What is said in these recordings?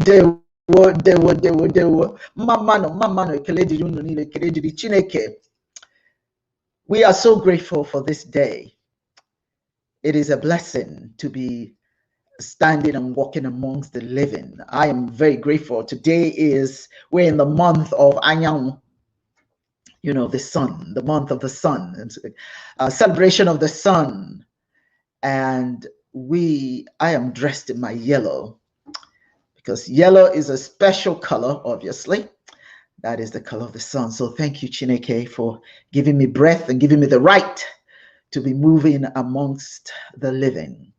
Dewo. Mamano, Keledi, ChinEke. We are so grateful for this day. It is a blessing to be standing and walking amongst the living. I am very grateful. We're in the month of Anyang, the sun, the month of the sun, celebration of the sun. And I am dressed in my yellow because yellow is a special color, obviously. That is the color of the sun. So thank you, ChinEke, for giving me breath and giving me the right to be moving amongst the living.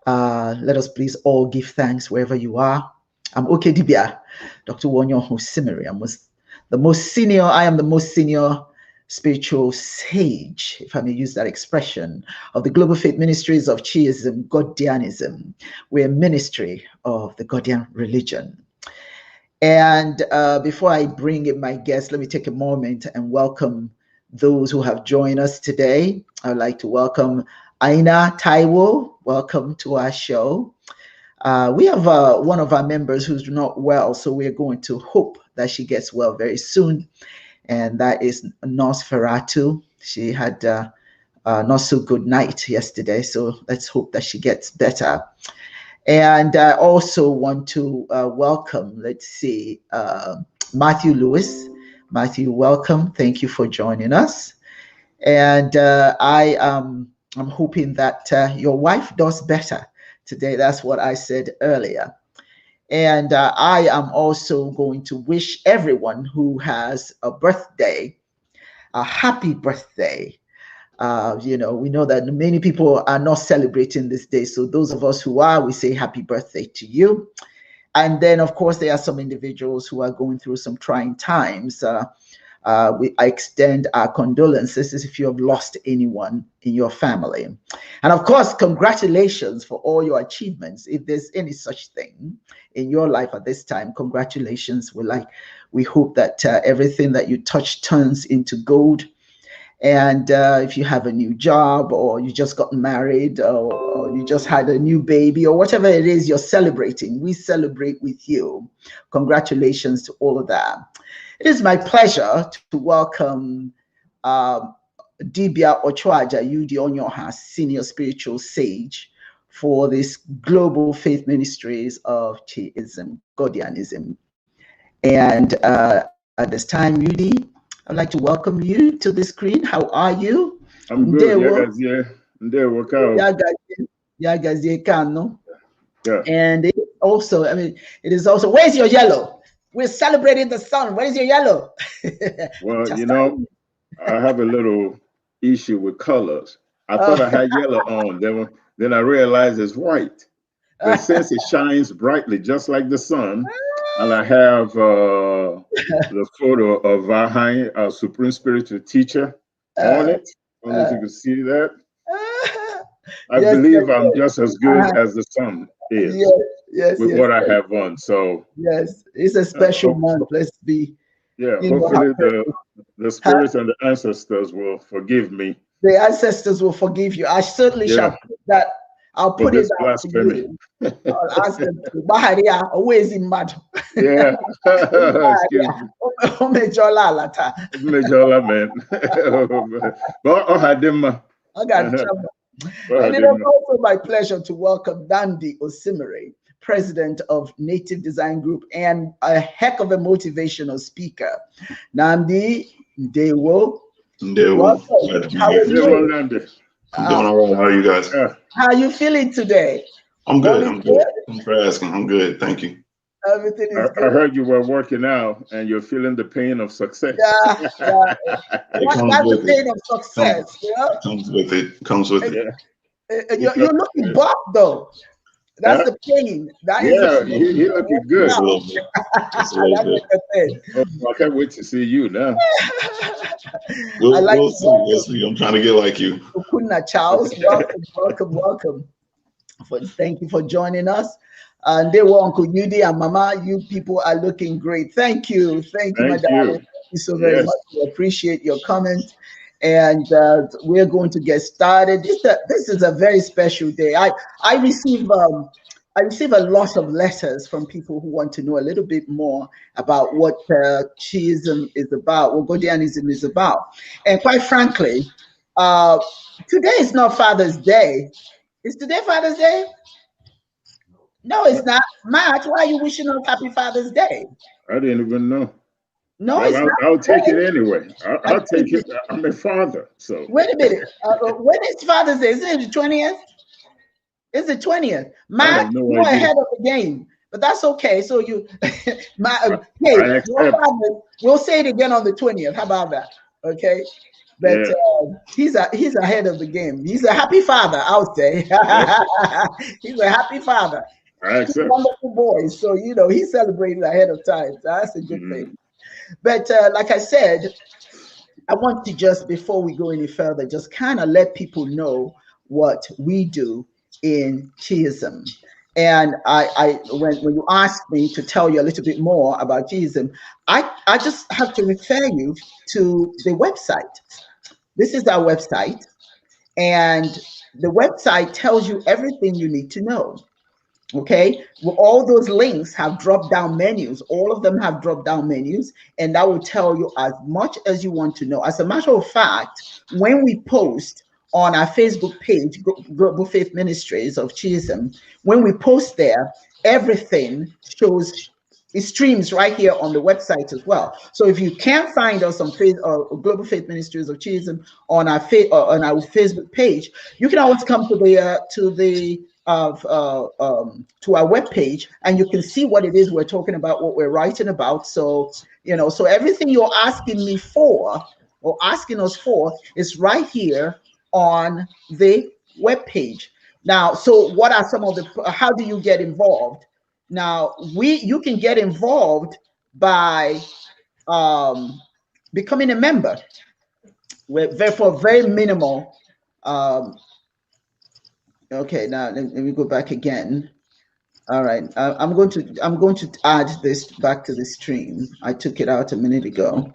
Let us please all give thanks wherever you are. I'm Okedibia, Dr. Wonyo Hosimiri. I am the most senior spiritual sage, if I may use that expression, of the Global Faith Ministries of Chiism, Godianism. We're a ministry of the Godian religion. And before I bring in my guests, let me take a moment and welcome those who have joined us today. I'd like to welcome Aina Taiwo. Welcome to our show. We have one of our members who's not well, so we're going to hope that she gets well very soon. And that is Nurse Ferratu. She had a not so good night yesterday, so let's hope that she gets better. And I also want to welcome, Matthew Lewis. Matthew, welcome. Thank you for joining us. And I'm hoping that your wife does better today. That's what I said earlier. And I am also going to wish everyone who has a birthday a happy birthday. We know that many people are not celebrating this day. So those of us who are, we say happy birthday to you. And then, of course, there are some individuals who are going through some trying times. I extend our condolences if you have lost anyone in your family. And of course, congratulations for all your achievements. If there's any such thing in your life at this time, congratulations. We hope that everything that you touch turns into gold. And if you have a new job, or you just got married, or you just had a new baby, or whatever it is you're celebrating, we celebrate with you. Congratulations to all of that. It is my pleasure to welcome Dibia Ochoaja Yudi Onyoha, Senior Spiritual Sage for this Global Faith Ministries of Chiism, Godianism. And at this time, Yudi, I'd like to welcome you to the screen. How are you? I'm good. Yeah. And it is also, where's your yellow? We're celebrating the sun. Where's your yellow? Well, I have a little issue with colors. I thought I had yellow on. Then I realized it's white. But since it shines brightly, just like the sun, and I have the photo of Vahai, our Supreme Spiritual Teacher, on it. I don't know if you can see that. I believe I'm just as good as the sun is. With what I have on. So yes, it's a special month. Let's be. Yeah, hopefully the spirits and the ancestors will forgive me. The ancestors will forgive you. I certainly shall put that. I'll put it out to you. I'll ask them to Baharia, always in mad. Yeah. Excuse me. Mejola, man. I got trouble. And it is also my pleasure to welcome Dandy Osimiri, President of Native Design Group and a heck of a motivational speaker. Nandi Ndewo. How are you? I'm doing all right. How are you guys? How are you feeling today? I'm good. I'm good. Thanks for asking. I'm good. Thank you. Everything is good. I heard you were working out and you're feeling the pain of success. Yeah. That's the pain of success. Comes with it. You're looking buff though. That's the pain. You're looking good. I can't wait to see you now. We'll see. I'm trying to get like you. Okuna Charles, welcome. Thank you for joining us. And they were Uncle Yudi and Mama. You people are looking great. Thank you, my darling. Thank you so very much. We appreciate your comment. And we're going to get started. This is a very special day. I receive receive a lot of letters from people who want to know a little bit more about what Chiism is about, what Godianism is about. And quite frankly, today is not Father's Day. Is today Father's Day? No, it's not. March, why are you wishing us Happy Father's Day? I didn't even know. No, well, it's not. I'll take it anyway. I'll take it. I'm a father, so. Wait a minute. When is Father's Day? Is it the 20th? It's the 20th. March, you're ahead of the game. But that's okay. So you, hey, we'll say it again on the 20th. How about that? Okay. But he's ahead of the game. He's a happy father, I would say. He's a happy father. He's a wonderful boy. So he's celebrating ahead of time. So that's a good thing. But like I said, I want to just, before we go any further, just kind of let people know what we do in Chiism. And when you asked me to tell you a little bit more about Chiism, I just have to refer you to the website. This is our website, and the website tells you everything you need to know. Okay, well, all those links have drop-down menus. All of them have drop-down menus, and that will tell you as much as you want to know. As a matter of fact, when we post on our Facebook page, Global Faith Ministries of Chiism, when we post there, everything shows, it streams right here on the website as well. So if you can't find us on Global Faith Ministries of Chiism on our Facebook page, you can always come to our webpage, and you can see what it is we're talking about, what we're writing about. So so everything you're asking me for or asking us for is right here on the webpage. Now, so what are some of how do you get involved? Now, you can get involved by becoming a member. For very minimal. Okay, now let me go back again. All right, I'm going to add this back to the stream. I took it out a minute ago.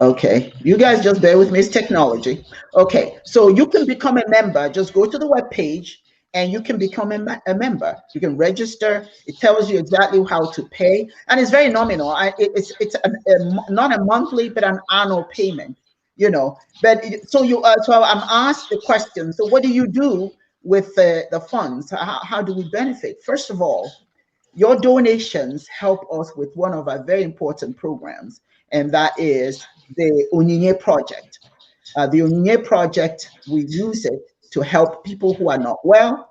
Okay, you guys just bear with me. It's technology. Okay, so you can become a member. Just go to the web page and you can become a member. You can register. It tells you exactly how to pay, and it's very nominal. It's not a monthly, but an annual payment. But so I'm asked the question. So what do you do with the funds? How do we benefit? First of all, your donations help us with one of our very important programs, and that is the Onyinye Project. The Onyinye Project, we use it to help people who are not well,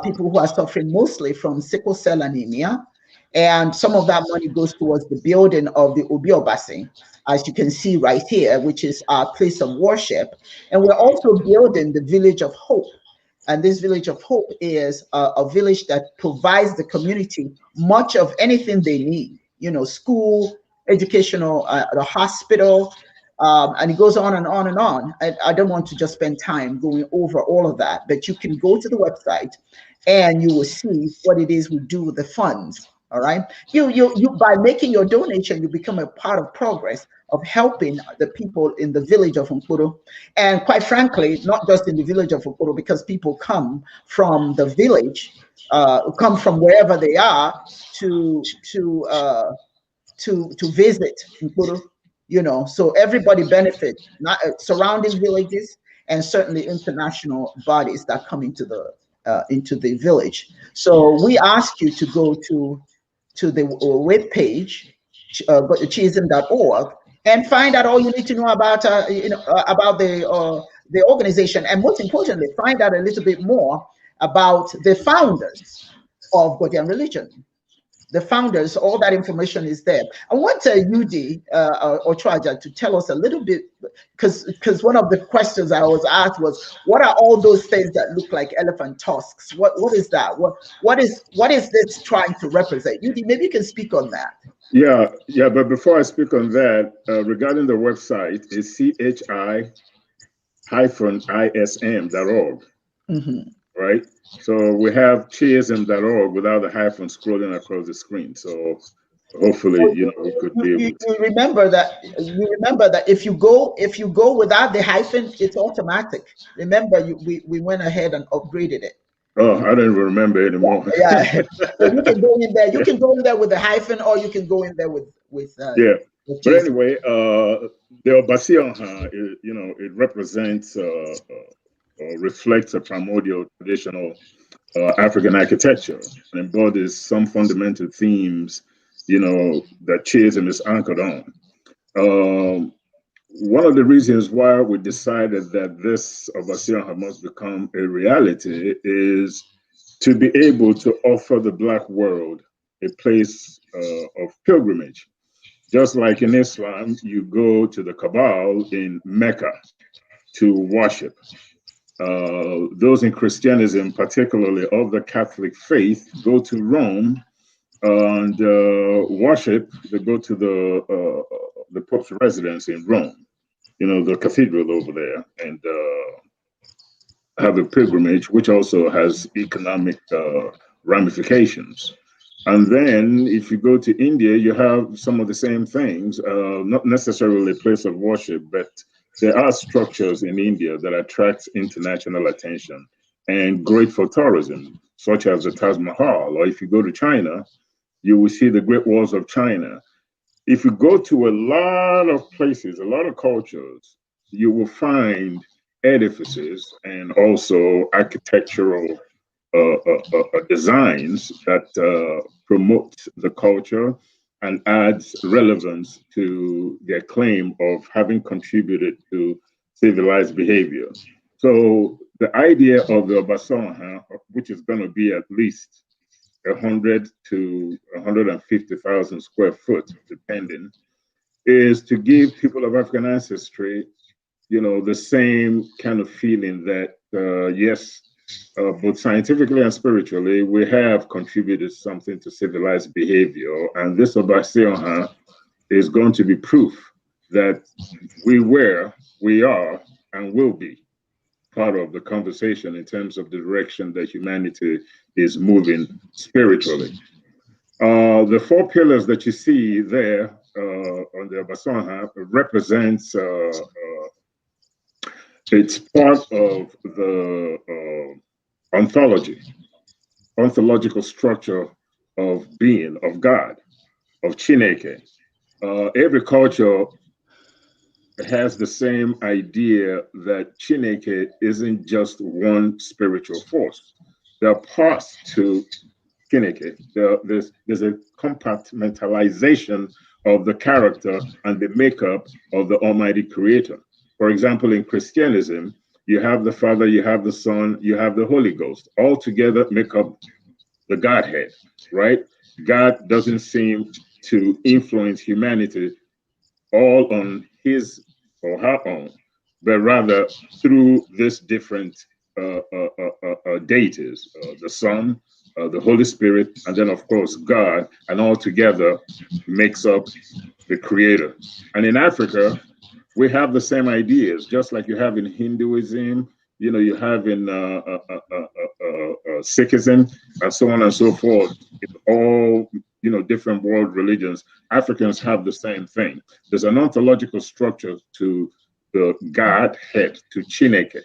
people who are suffering mostly from sickle cell anemia, and some of that money goes towards the building of the Obi Obasi, as you can see right here, which is our place of worship. And we're also building the Village of Hope. And this Village of Hope is a village that provides the community much of anything they need, school, educational, the hospital, and it goes on and on and on. I don't want to just spend time going over all of that, but you can go to the website and you will see what it is we do with the funds. All right. You by making your donation, you become a part of progress of helping the people in the village of Nkuru. And quite frankly, not just in the village of Nkuru, because people come from the village, come from wherever they are to visit Nkuru, so everybody benefits, not surrounding villages and certainly international bodies that come into the village. So we ask you to go to the web page, go to chiism.org, and find out all you need to know about about the organization, and most importantly, find out a little bit more about the founders of Godian religion. The founders, all that information is there. I want Yudi or Traja to tell us a little bit, because one of the questions I was asked was, what are all those things that look like elephant tusks? What is that? What is this trying to represent? Yudi, maybe you can speak on that. Yeah, but before I speak on that, regarding the website, it's chi-ism.org. Mm-hmm. Right? So we have chiism.org without the hyphen scrolling across the screen. So hopefully, we could be able to. You remember that if you go without the hyphen, it's automatic. Remember, we went ahead and upgraded it. Oh, I don't even remember anymore. Yeah. So you can go in there. You can go in there with a hyphen, or you can go in there with yeah. with But Jesus. anyway, the Obasionha, you know, it represents or reflects a primordial traditional African architecture and embodies some fundamental themes, you know, that Chisholm is anchored on. One of the reasons why we decided that this Obasionha must become a reality is to be able to offer the Black world a place of pilgrimage. Just like in Islam, you go to the Kaaba in Mecca to worship. Those in Christianism, particularly of the Catholic faith, go to Rome and worship. They go to the Pope's residence in Rome, you know, the cathedral over there, and have a pilgrimage, which also has economic ramifications. And then if you go to India, you have some of the same things, not necessarily a place of worship, but there are structures in India that attract international attention and great for tourism, such as the Taj Mahal. Or if you go to China, you will see the Great Walls of China. If you go to a lot of places, a lot of cultures, you will find edifices and also architectural designs that promote the culture and adds relevance to their claim of having contributed to civilized behavior. So the idea of the Basson, which is going to be at least 100 to 150,000 square foot, depending, is to give people of African ancestry, you know, the same kind of feeling that, yes, both scientifically and spiritually, we have contributed something to civilized behavior. And this Obasionha is going to be proof that we were, we are, and will be part of the conversation in terms of the direction that humanity is moving spiritually. The four pillars that you see there on the Obasionha represents it's part of the ontological structure of being, of God, of ChinEke. Every culture has the same idea that ChinEke isn't just one spiritual force. There are parts to ChinEke. There's a compartmentalization of the character and the makeup of the Almighty Creator. For example, in Christianism, you have the Father, you have the Son, you have the Holy Ghost. All together make up the Godhead, right? God doesn't seem to influence humanity all on his or her own, but rather through this different deities, the Son, the Holy Spirit, and then of course God, and all together makes up the Creator. And in Africa, we have the same ideas, just like you have in Hinduism, you know, you have in Sikhism, and so on and so forth. In all, you know, different world religions, Africans have the same thing. There's an ontological structure to the Godhead, to ChinEke.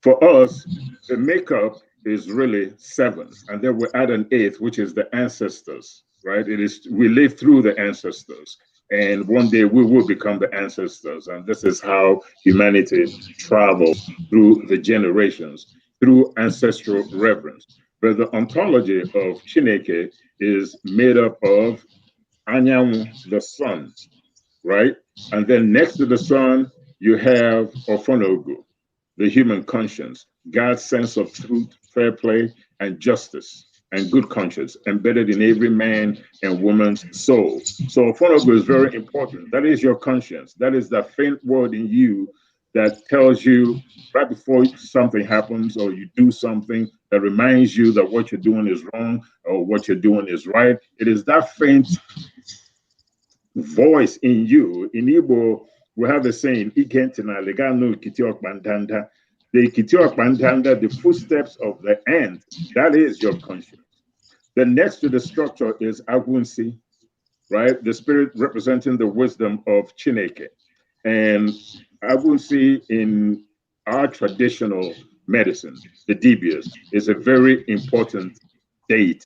For us, the makeup is really seven, and then we add an eighth, which is the ancestors, right? It is, we live through the ancestors, and one day we will become the ancestors, and this is how humanity travels through the generations, through ancestral reverence. But the ontology of ChinEke is made up of Anyang, the sun, right? And then next to the sun, you have Ofonogu, the human conscience, God's sense of truth, fair play, and justice, and good conscience embedded in every man and woman's soul. So Ofonogu is very important. That is your conscience. That is the faint word in you that tells you right before something happens or you do something that reminds you that what you're doing is wrong or what you're doing is right. It is that faint voice in you. In Igbo, we have a saying, the the footsteps of the ant, that is your conscience. Then next to the structure is Agunsi, right? The spirit representing the wisdom of ChinEke. And Agunsi in our traditional medicine, the Dibias, is a very important deity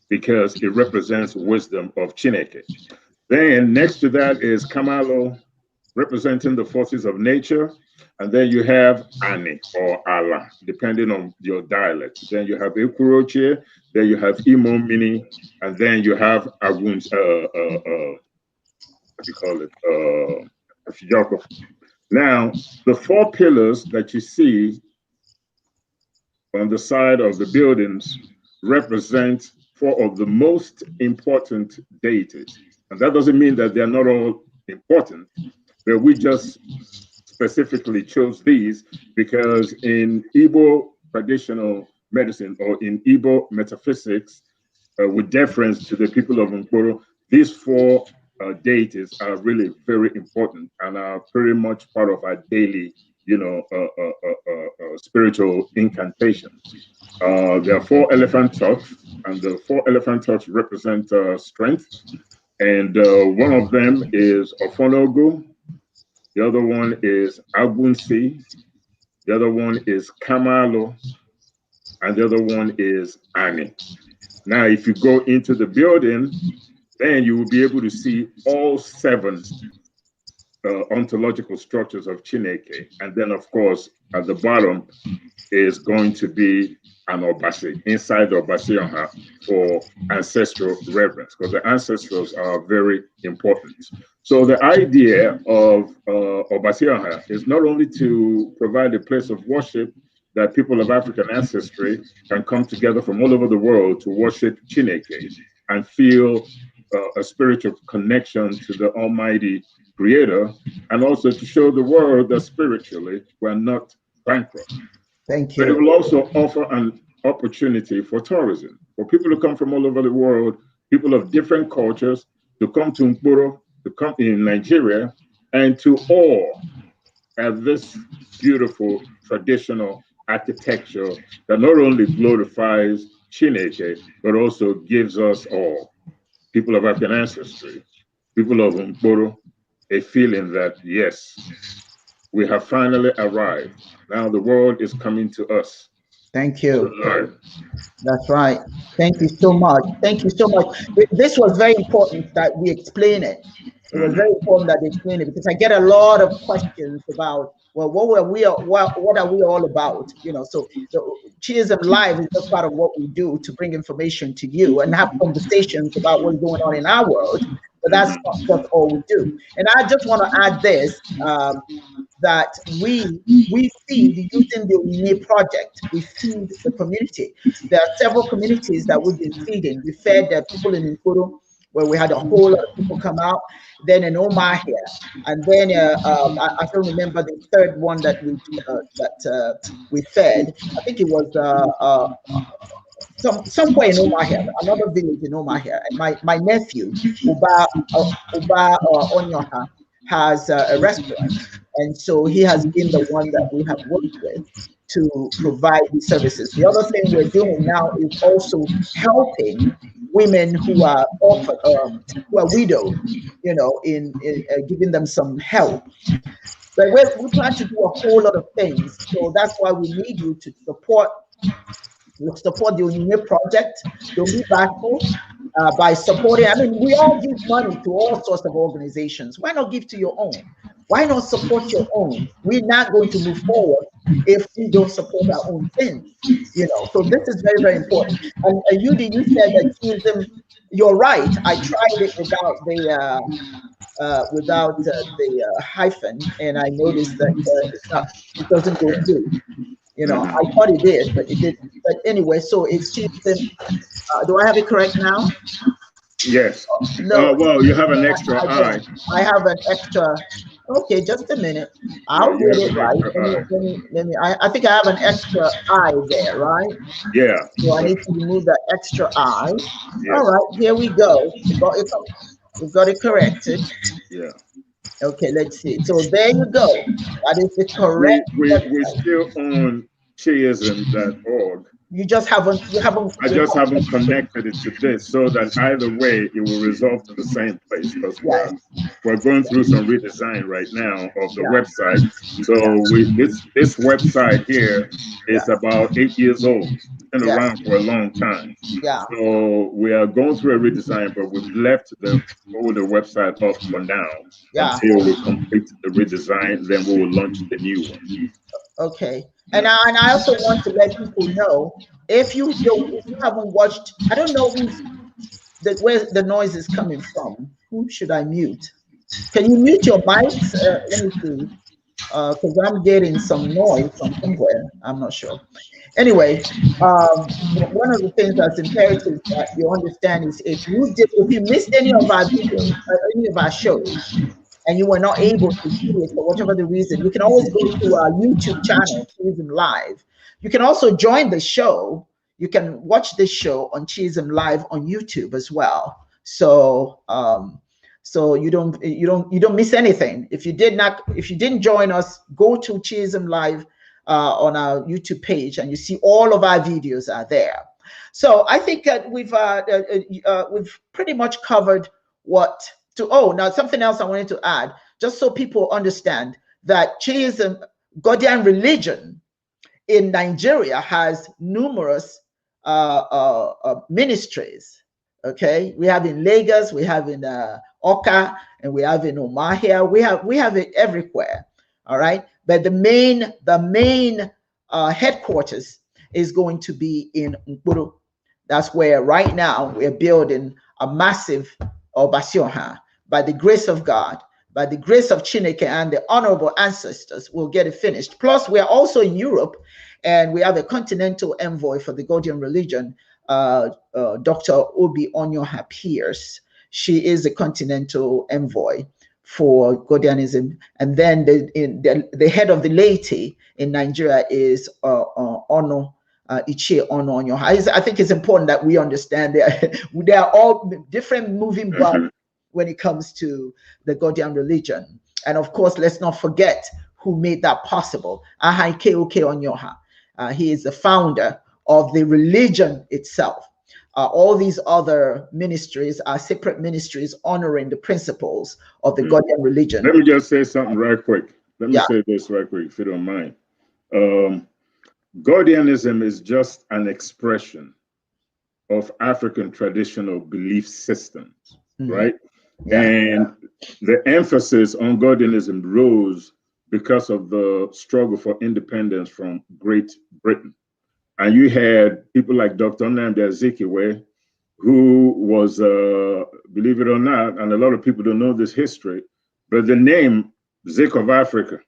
because it represents wisdom of ChinEke. Then next to that is Kamalo, representing the forces of nature. And then you have Ani or Allah, depending on your dialect. Then you have Ekuroche, then you have Imomini, and then you have Agun, what do you call it? Now, the four pillars that you see on the side of the buildings represent four of the most important deities. And that doesn't mean that they're not all important, but we just specifically chose these because in Igbo traditional medicine or in Igbo metaphysics, with deference to the people of Nkoro, these four deities are really very important and are pretty much part of our daily, spiritual incantations. There are four elephant tucks, and the four elephant tucks represent strength. And one of them is Ofonogu, the other one is Agunsi, the other one is Kamalo, and the other one is Ani. Now, if you go into the building, then you will be able to see all seven ontological structures of ChinEke. And then, of course, at the bottom is going to be an Obasi, inside the Obasi for ancestral reverence, because the ancestrals are very important. So the idea of Obasi is not only to provide a place of worship that people of African ancestry can come together from all over the world to worship ChinEke and feel a spiritual connection to the Almighty Creator, and also to show the world that spiritually we're not bankrupt. Thank you. But it will also offer an opportunity for tourism, for people to come from all over the world, people of different cultures, to come to Nkoro, to come in Nigeria, and to awe at this beautiful traditional architecture that not only glorifies ChinEke, but also gives us all, people of African ancestry, people of Nkoro, a feeling that, yes, we have finally arrived. Now the world is coming to us. Thank you. That's right. Thank you so much. Thank you so much. This was very important that we explain it. It was very important that they explain it, because I get a lot of questions about, well, what are we all about? So Chiism Live is just part of what we do to bring information to you and have conversations about what's going on in our world. But that's not just all we do. And I just want to add this, that we feed, using the Onyinye project, we feed the community. There are several communities that we've been feeding. We fed the people in Nkuru, where we had a whole lot of people come out, then in Omar here, and then I don't remember the third one that we fed. I think it was somewhere in Omar here, another village in Omar here. And my nephew, Uba Onyoha, has a restaurant, and so he has been the one that we have worked with to provide these services. The other thing we're doing now is also helping women who are offered, who are widowed, in giving them some help. But we plan to do a whole lot of things, so that's why we need you to support the Onyinye project. Don't be bashful by supporting. I mean, we all give money to all sorts of organizations. Why not give to your own? Why not support your own? We're not going to move forward if we don't support our own things. So this is very, very important. And you said that Chiism, you're right. I tried it without the hyphen, and I noticed that it doesn't go through. I thought it did, but it didn't. But anyway, so it's Chiism. Do I have it correct now? Yes. No. Well, you have an extra I. I have an extra. Okay, just a minute. I'll get it right. Let me. I think I have an extra I there, right? Yeah. So I need to remove that extra I. Yes. All right, here we go. We've got it corrected. Yeah. Okay, let's see. So there you go. That is the correct. We're still on Chiism.org. You just haven't. I just haven't connected it to this, so that either way it will resolve to the same place, because we're going through some redesign right now of the website. So this website here is about 8 years old. It's been around for a long time. Yeah. So we are going through a redesign, but we've left the older website up for now until we complete the redesign. Then we will launch the new one. Okay. And I also want to let people know, if you haven't watched, I don't know where the noise is coming from. Who should I mute? Can you mute your mics? Let me see, because I'm getting some noise from somewhere. I'm not sure. Anyway, one of the things that's imperative that you understand is if you missed any of our videos, any of our shows, and you were not able to see it for whatever the reason, you can always go to our YouTube channel, Chism Live. You can also join the show. You can watch this show on Chism Live on YouTube as well. So so you don't miss anything. If you didn't join us, go to Chism Live on our YouTube page, and you see all of our videos are there. So I think that we've pretty much covered what to. Oh, now something else I wanted to add, just so people understand that Chiism, Godian religion in Nigeria, has numerous ministries. Okay, we have in Lagos, we have in Oka, and we have in Umahia. We have it everywhere. All right, but the main headquarters is going to be in Nkuru. That's where right now we're building a massive Obasioha. By the grace of God, by the grace of ChinEke and the honorable ancestors, we'll get it finished. Plus, we are also in Europe, and we have a continental envoy for the Godian religion, Dr. Obi Onyoha Pierce. She is a continental envoy for Godianism. And then the head of the laity in Nigeria is Ono. Ichie Ono Onyoha. I think it's important that we understand they are all different moving parts when it comes to the Godian religion. And of course, let's not forget who made that possible. Keoke Onyoha. He is the founder of the religion itself. All these other ministries are separate ministries honoring the principles of the Godian religion. Let me just say something right quick. Let me say this right quick, if you don't mind. Godianism is just an expression of African traditional belief systems, right? And the emphasis on Godianism rose because of the struggle for independence from Great Britain. And you had people like Dr. Nnamdi Azikiwe, who was, believe it or not, and a lot of people don't know this history, but the name Zik of Africa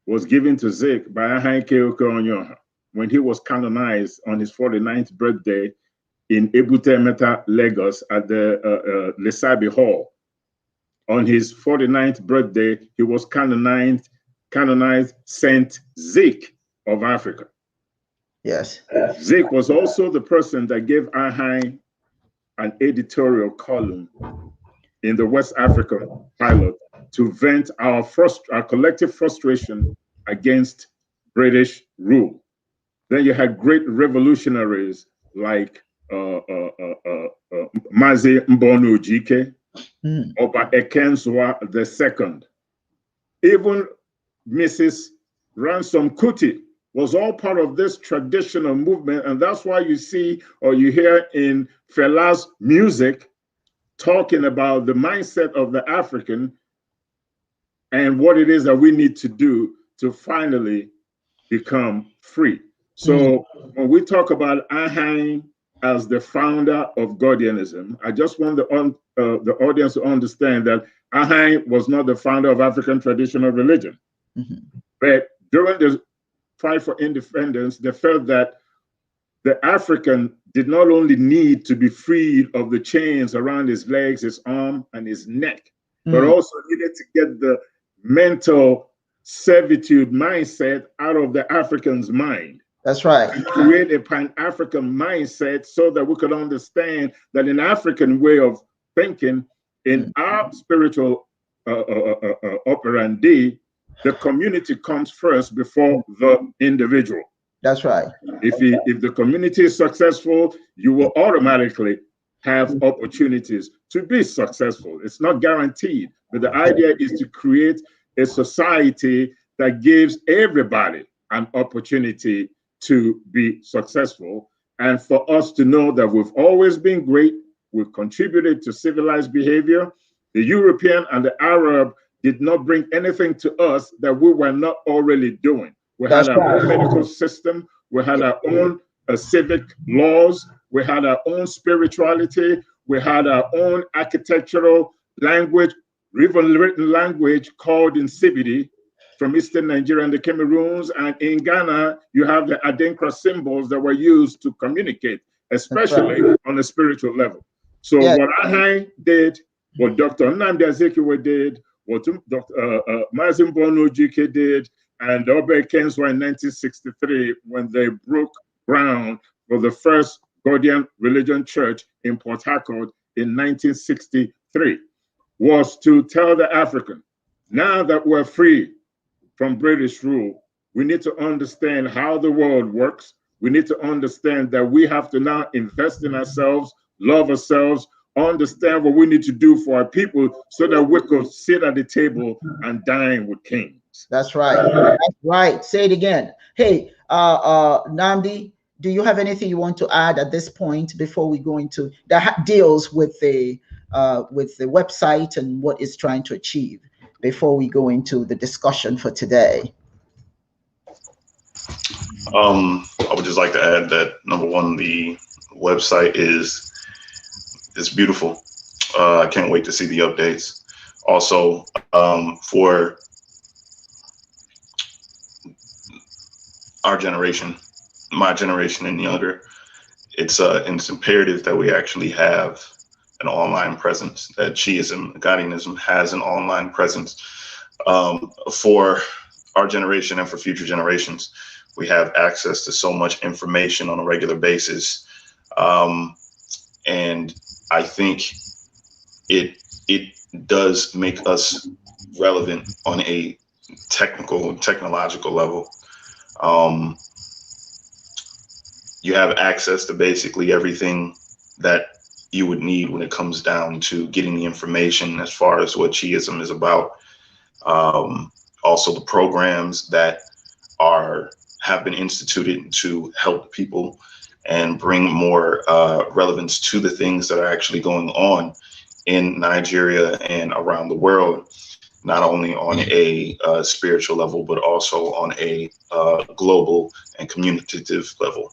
was given to Zik by Keoke Onyoha when he was canonized on his 49th birthday in Ebute Metta, Lagos, at the Lesabi Hall. On his 49th birthday, he was canonized Saint Zik of Africa. Yes. Zik was also the person that gave Ahai an editorial column in the West Africa Pilot to vent our collective frustration against British rule. Then you had great revolutionaries like Mazi Mbono Ojike, Oba Ekenswa II. Even Mrs. Ransom Kuti was all part of this traditional movement. And that's why you see or you hear in Fela's music talking about the mindset of the African and what it is that we need to do to finally become free. So when we talk about Ahai as the founder of Godianism, I just want the audience to understand that Ahai was not the founder of African traditional religion. But during the fight for independence, they felt that the African did not only need to be freed of the chains around his legs, his arm, and his neck, but also needed to get the mental servitude mindset out of the African's mind. That's right. And create a Pan-African mindset so that we could understand that in African way of thinking, in our spiritual operandi, the community comes first before the individual. That's right. If the community is successful, you will automatically have opportunities to be successful. It's not guaranteed, but the idea is to create a society that gives everybody an opportunity to be successful, and for us to know that we've always been great, we've contributed to civilized behavior. The European and the Arab did not bring anything to us that we were not already doing. We had our own medical system, we had our own civic laws, we had our own spirituality, we had our own architectural language, even written language called Nsibidi from Eastern Nigeria and the Cameroons. And in Ghana, you have the Adinkra symbols that were used to communicate, especially on a spiritual level. So what I did, what Dr. Nnamdi Azikiwe did, what Dr. Mazin Bono Ojike did, and Obey Kenswa in 1963, when they broke ground for the first Ghanaian religion church in Port Harcourt in 1963, was to tell the African, now that we're free from British rule, we need to understand how the world works. We need to understand that we have to now invest in ourselves, love ourselves, understand what we need to do for our people so that we could sit at the table and dine with kings. That's right. That's right. Say it again. Hey, Nnamdi, do you have anything you want to add at this point before we go into that deals with the website and what it's trying to achieve before we go into the discussion for today? I would just like to add that number one, the website is beautiful. I can't wait to see the updates. Also, for our generation, my generation and younger, it's imperative that we actually have an online presence, that Shiism, Ghanaianism has an online presence for our generation and for future generations. We have access to so much information on a regular basis. And I think it does make us relevant on a technological level. You have access to basically everything that you would need when it comes down to getting the information as far as what Shiism is about. Also the programs that have been instituted to help people and bring more relevance to the things that are actually going on in Nigeria and around the world, not only on a spiritual level, but also on a global and communicative level.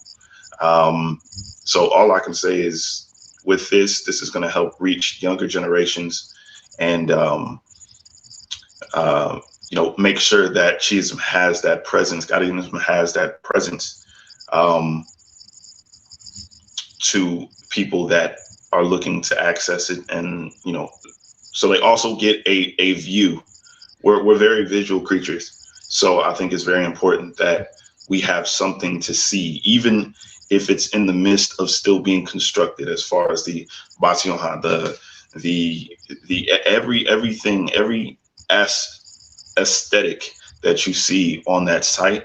So all I can say is with this is going to help reach younger generations and, make sure that Shiism has that presence, Ghanaianism has that presence to people that are looking to access it. And, so they also get a view. We're very visual creatures. So I think it's very important that we have something to see, even if it's in the midst of still being constructed, as far as the Bationha, everything, every aesthetic that you see on that site,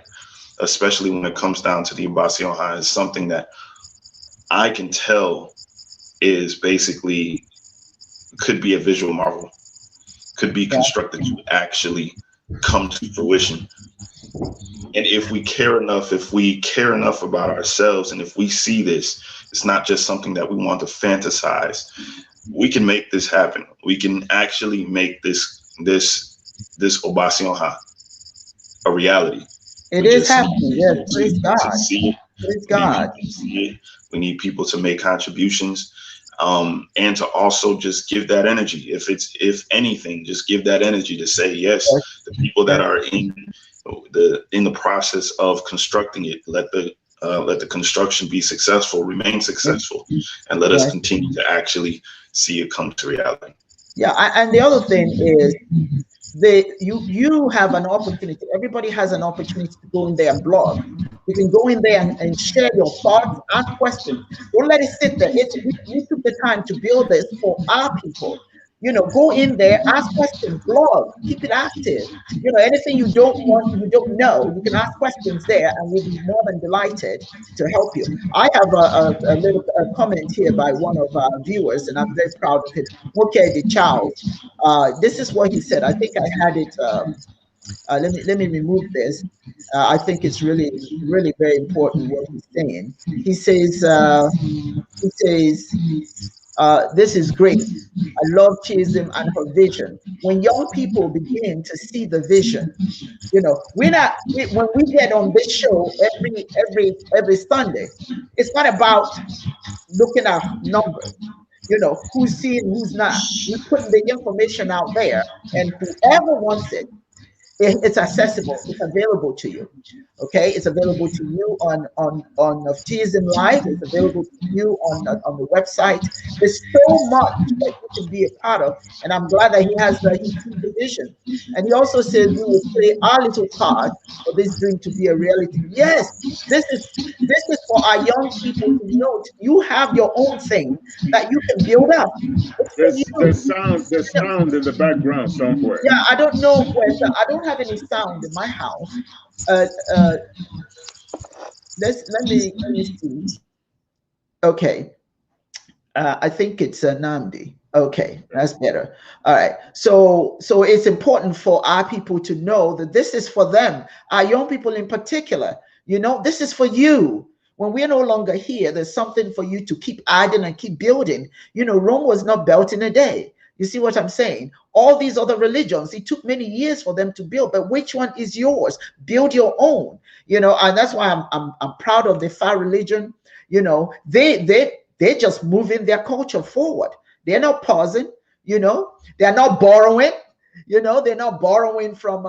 especially when it comes down to the Bationha, is something that I can tell is basically could be a visual marvel, could be constructed to actually come to fruition. And if we care enough about ourselves, and if we see this, it's not just something that we want to fantasize, we can make this happen. We can actually make this Obasionha a reality. It is happening. Yes, praise God. Praise God. We need people to make contributions, and to also just give that energy. If anything, just give that energy to say yes. The people that are in the process of constructing it, let the construction be successful, remain successful, and let us continue to actually see it come to reality. Yeah, and the other thing is, you have an opportunity. Everybody has an opportunity to go in there and blog. You can go in there and share your thoughts, ask questions. Don't let it sit there. We took the time to build this for our people. Go in there, ask questions, blog, keep it active. Anything you don't know, you can ask questions there, and we'll be more than delighted to help you. I have a little comment here by one of our viewers, and I'm very proud of him. Mokedi Charles. This is what he said. I think I had it. Let me remove this. I think it's really, really very important what he's saying. He says, this is great. I love Chisholm and her vision. When young people begin to see the vision, when we get on this show every Sunday, it's not about looking at numbers, who's seeing, who's not. We're putting the information out there, and whoever wants it, it's accessible, it's available to you. Okay, it's available to you on Chisholm Live. It's available to you on the website. There's so much that you can be a part of, and I'm glad that he sees the vision. And he also says we will play our little part for this dream to be a reality. Yes, this is for our young people to know you have your own thing that you can build up. There's sound in the background somewhere. Yeah, I don't know where. I don't have any sound in my house. Let me see. Okay, I think it's Namdi. Okay, that's better. All right. So it's important for our people to know that this is for them, our young people in particular. This is for you. When we're no longer here, there's something for you to keep adding and keep building. Rome was not built in a day. You see what I'm saying? All these other religions, it took many years for them to build, but which one is yours? Build your own, and that's why I'm proud of the Fa religion. They're just moving their culture forward. They're not pausing, they're not borrowing, they're not borrowing from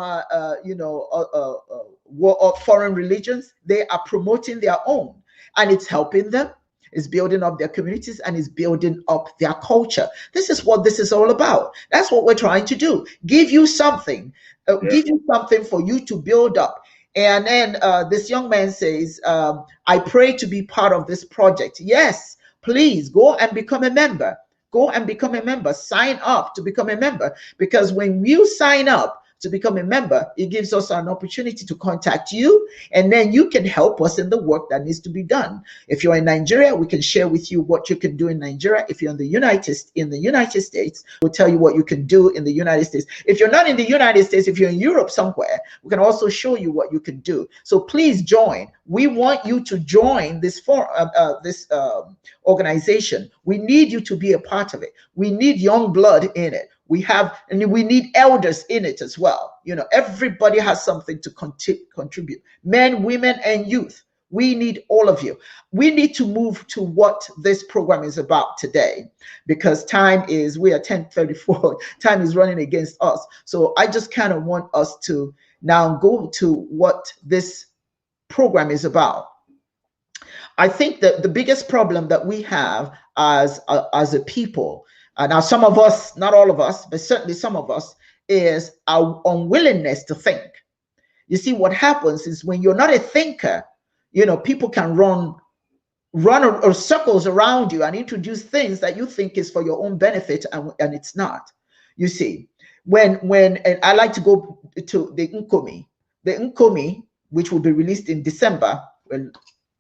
foreign religions. They are promoting their own, and it's helping them. Is building up their communities, and is building up their culture. This is what this is all about. That's what we're trying to do. Give you something, give you something for you to build up. And then this young man says, I pray to be part of this project. Yes, please go and become a member. Go and become a member. Sign up to become a member, because when you sign up to become a member, it gives us an opportunity to contact you, and then you can help us in the work that needs to be done. If you're in Nigeria, we can share with you what you can do in Nigeria. If you're in the United States, we'll tell you what you can do in the United States. If you're not in the United States, if you're in Europe somewhere, we can also show you what you can do. So please join. We want you to join this organization. We need you to be a part of it. We need young blood in it. We need elders in it as well. Everybody has something to contribute. Men, women, and youth. We need all of you. We need to move to what this program is about today, because we are 10:34. Time is running against us. So I just kind of want us to now go to what this program is about. I think that the biggest problem that we have as a people, now some of us, not all of us, but certainly some of us, is our unwillingness to think. You see, what happens is when you're not a thinker, people can run or circles around you and introduce things that you think is for your own benefit, and it's not. You see, when and I like to go to the Nkomi, which will be released in December.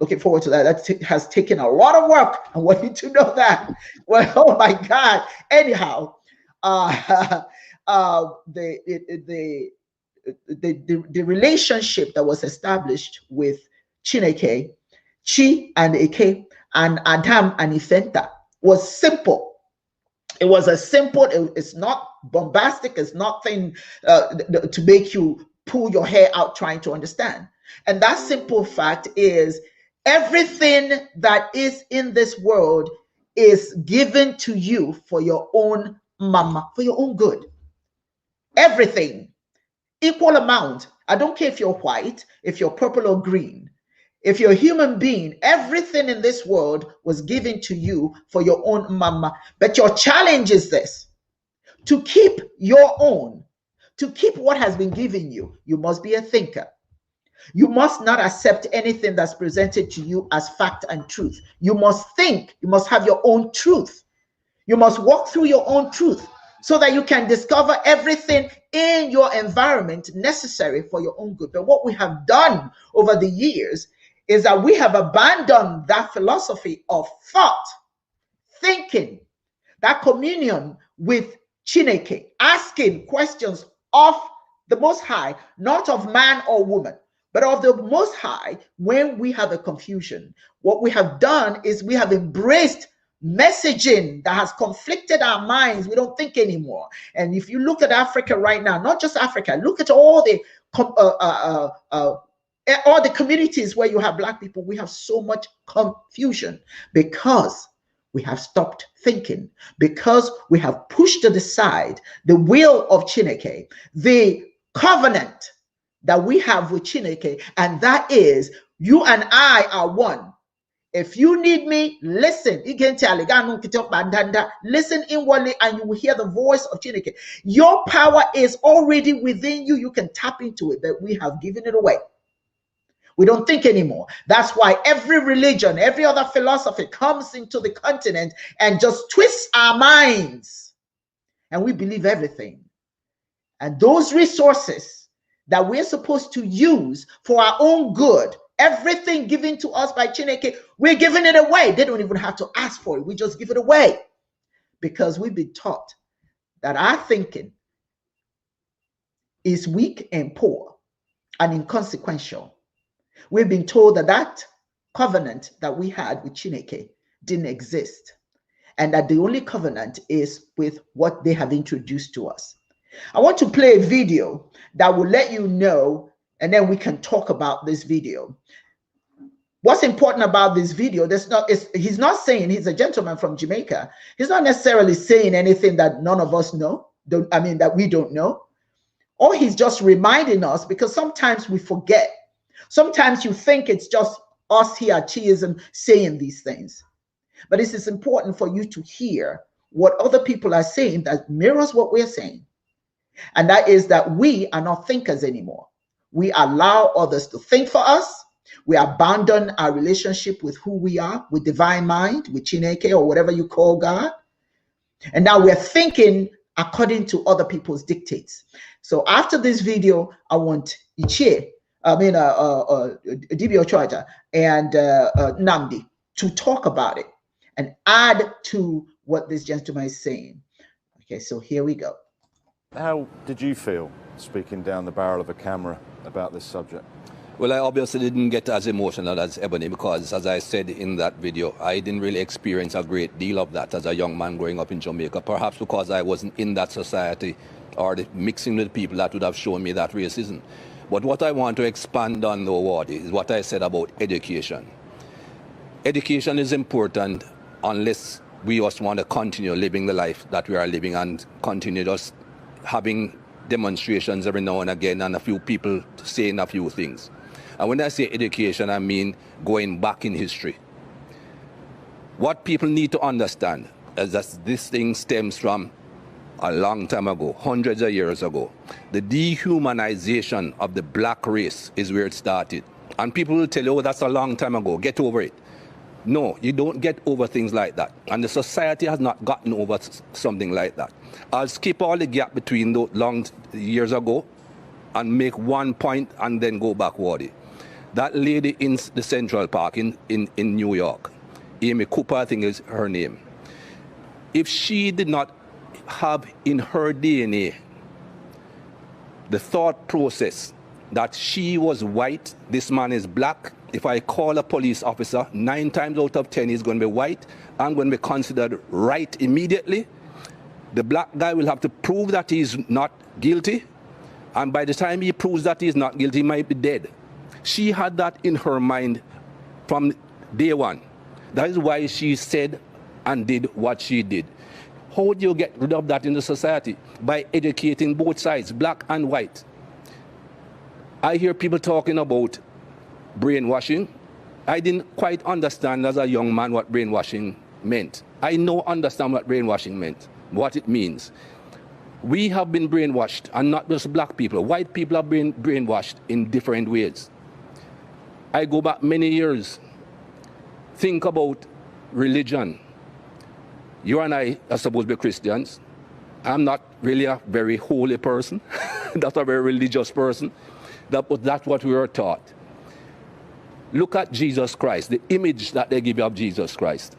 Looking forward to that. That has taken a lot of work. I want you to know that. Well, oh my God. Anyhow, the relationship that was established with ChinEke, Chi and Eke, and Adam and Ifenta was simple. It was it's not bombastic. It's nothing to make you pull your hair out trying to understand. And that simple fact is, everything that is in this world is given to you for your own mama, for your own good. Everything, equal amount. I don't care if you're white, if you're purple or green, if you're a human being, everything in this world was given to you for your own mama. But your challenge is this: to keep your own, to keep what has been given you, you must be a thinker. You must not accept anything that's presented to you as fact and truth. You must think. You must have your own truth. You must walk through your own truth. so that you can discover everything in your environment necessary for your own good. But what we have done over the years is that we have abandoned that philosophy of thought, thinking, that communion with ChinEke, asking questions of the Most High, not of man or woman, but of the Most High when we have a confusion. What we have done is we have embraced messaging that has conflicted our minds. We don't think anymore. And if you look at Africa right now, not just Africa, look at all the communities where you have Black people. We have so much confusion because we have stopped thinking, because we have pushed to the side the will of ChinEke, the covenant that we have with ChinEke, and that is you and I are one. If you need me, listen. Listen inwardly and you will hear the voice of ChinEke. Your power is already within you. You can tap into it, but we have given it away. We don't think anymore. That's why every religion, every other philosophy comes into the continent and just twists our minds. And we believe everything. And those resources that we're supposed to use for our own good, everything given to us by ChinEke, we're giving it away. They don't even have to ask for it. We just give it away because we've been taught that our thinking is weak and poor and inconsequential. We've been told that that covenant that we had with ChinEke didn't exist, and that the only covenant is with what they have introduced to us. I want to play a video that will let you know, and then we can talk about this video. What's important about this video, he's not saying, he's a gentleman from Jamaica. He's not necessarily saying anything that none of us know, that we don't know. Or he's just reminding us, because sometimes we forget. Sometimes you think it's just us here at Chiism saying these things. But it is important for you to hear what other people are saying that mirrors what we're saying. And that is that we are not thinkers anymore. We allow others to think for us. We abandon our relationship with who we are, with divine mind, with ChinEke, or whatever you call God. And now we're thinking according to other people's dictates. So after this video, I want Dibia Ochoaja and Namdi to talk about it and add to what this gentleman is saying. Okay, so here we go. How did you feel speaking down the barrel of a camera about this subject? Well, I obviously didn't get as emotional as Ebony because, as I said in that video, I didn't really experience a great deal of that as a young man growing up in Jamaica, perhaps because I wasn't in that society or mixing with people that would have shown me that racism. But what I want to expand on, though, Wardy, is what I said about education. Education is important unless we just want to continue living the life that we are living and continue just having demonstrations every now and again and a few people saying a few things. And when I say education, I mean going back in history. What people need to understand is that this thing stems from a long time ago, hundreds of years ago. The dehumanization of the black race is where it started. And people will tell you, oh, that's a long time ago, get over it. No, you don't get over things like that. And the society has not gotten over something like that. I'll skip all the gap between those long years ago and make one point and then go backward. That lady in the Central Park in New York, Amy Cooper, I think is her name. If she did not have in her DNA the thought process that she was white, this man is black, if I call a police officer, 9 times out of 10 he's going to be white, I'm going to be considered right immediately. The black guy will have to prove that he's not guilty, and by the time he proves that he's not guilty, he might be dead. She had that in her mind from day one. That is why she said and did what she did. How do you get rid of that in the society? By educating both sides, black and white. I hear people talking about brainwashing. I didn't quite understand as a young man what brainwashing meant. I now understand what brainwashing meant, what it means. We have been brainwashed, and not just black people. White people have been brainwashed in different ways. I go back many years. Think about religion. You and I are supposed to be Christians. I'm not really a very holy person, not a very religious person, but that's what we were taught. Look at Jesus Christ, the image that they give you of Jesus Christ.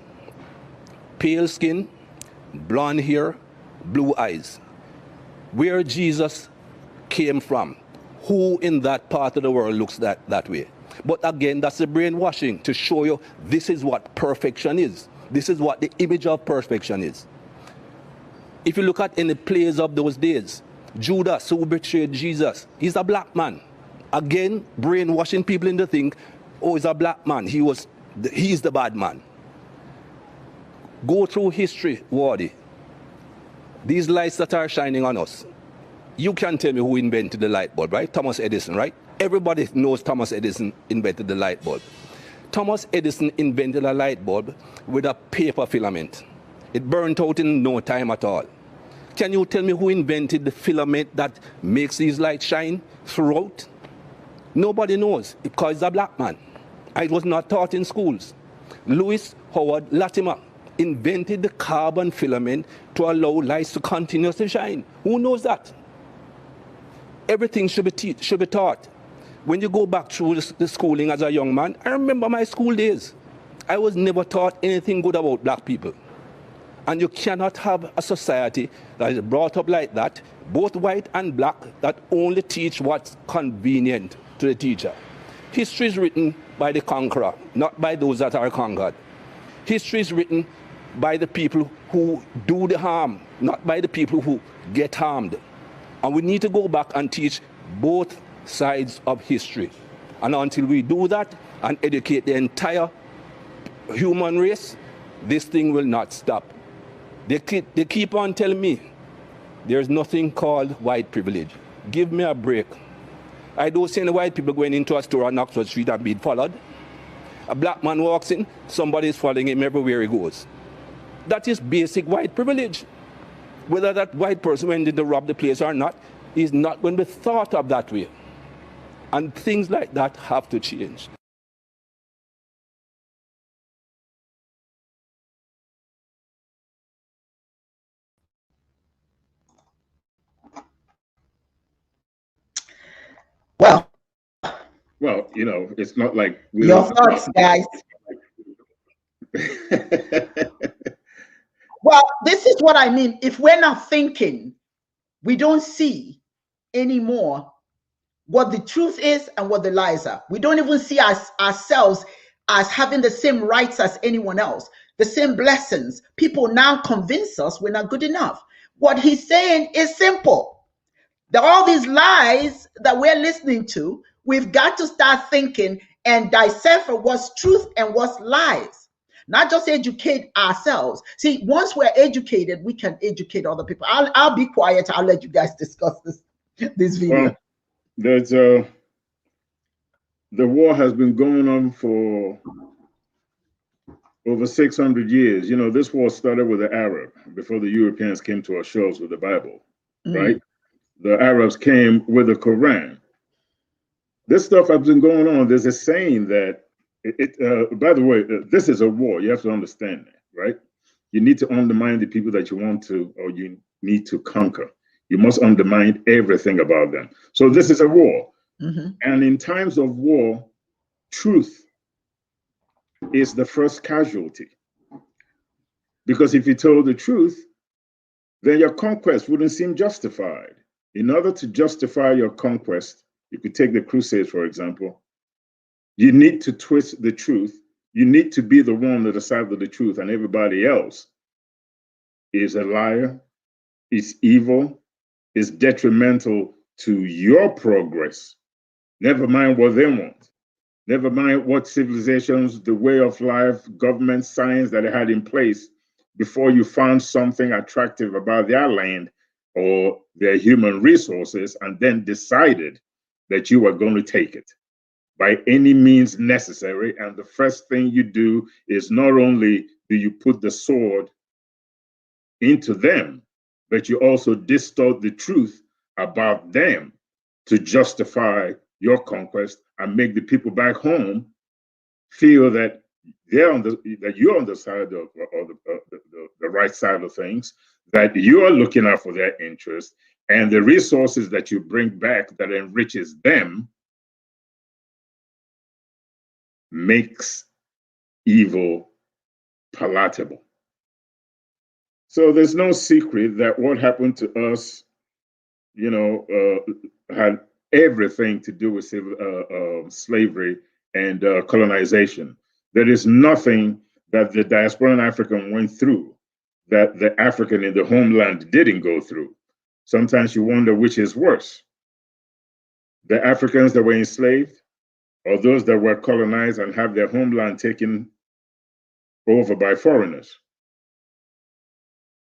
Pale skin, blonde hair, blue eyes. Where Jesus came from, who in that part of the world looks that way? But again, that's the brainwashing to show you this is what perfection is. This is what the image of perfection is. If you look at any plays of those days, Judas, who betrayed Jesus, he's a black man. Again, brainwashing people into think, oh, he's a black man. He's the bad man. Go through history, Wardy. These lights that are shining on us. You can tell me who invented the light bulb, right? Thomas Edison, right? Everybody knows Thomas Edison invented the light bulb. Thomas Edison invented a light bulb with a paper filament. It burnt out in no time at all. Can you tell me who invented the filament that makes these lights shine throughout? Nobody knows, because he's a black man. It was not taught in schools. Louis Howard Latimer invented the carbon filament to allow lights to continuously shine. Who knows that? Everything should be taught. When you go back through the schooling as a young man, I remember my school days. I was never taught anything good about black people. And you cannot have a society that is brought up like that, both white and black, that only teach what's convenient to the teacher. History is written by the conqueror, not by those that are conquered. History is written by the people who do the harm, not by the people who get harmed. And we need to go back and teach both sides of history. And until we do that and educate the entire human race, this thing will not stop. They keep on telling me there's nothing called white privilege. Give me a break. I don't see any white people going into a store on Oxford Street and being followed. A black man walks in, somebody is following him everywhere he goes. That is basic white privilege. Whether that white person went in to rob the place or not is not going to be thought of that way. And things like that have to change. Well, you know, it's not like your thoughts, guys. Well, this is what I mean. If we're not thinking, we don't see anymore what the truth is and what the lies are. We don't even see ourselves as having the same rights as anyone else, the same blessings. People now convince us we're not good enough. What he's saying is simple. All these lies that we're listening to, we've got to start thinking and decipher what's truth and what's lies. Not just educate ourselves. See, once we're educated, we can educate other people. I'll be quiet. I'll let you guys discuss this video. Well, there's the war has been going on for over 600 years. You know, this war started with the Arab before the Europeans came to our shores with the Bible, right? The Arabs came with the Quran. This stuff has been going on. There's a saying that by the way, this is a war. You have to understand that, right? You need to undermine the people that you want to, or you need to conquer. You must undermine everything about them. So this is a war. And in times of war, truth is the first casualty. Because if you told the truth, then your conquest wouldn't seem justified. In order to justify your conquest, you could take the Crusades, for example, you need to twist the truth. You need to be the one that is side of the truth, and everybody else is a liar, is evil, is detrimental to your progress. Never mind what they want. Never mind what civilizations, the way of life, government, science that they had in place before you found something attractive about their land or their human resources, and then decided that you were going to take it by any means necessary. And the first thing you do is not only do you put the sword into them, but you also distort the truth about them to justify your conquest and make the people back home feel that you're on the side of the right side of things, that you are looking out for their interest, and the resources that you bring back that enriches them makes evil palatable. So there's no secret that what happened to us, had everything to do with slavery and colonization. There is nothing that the diasporan African went through that the African in the homeland didn't go through. Sometimes you wonder which is worse, the Africans that were enslaved or those that were colonized and have their homeland taken over by foreigners.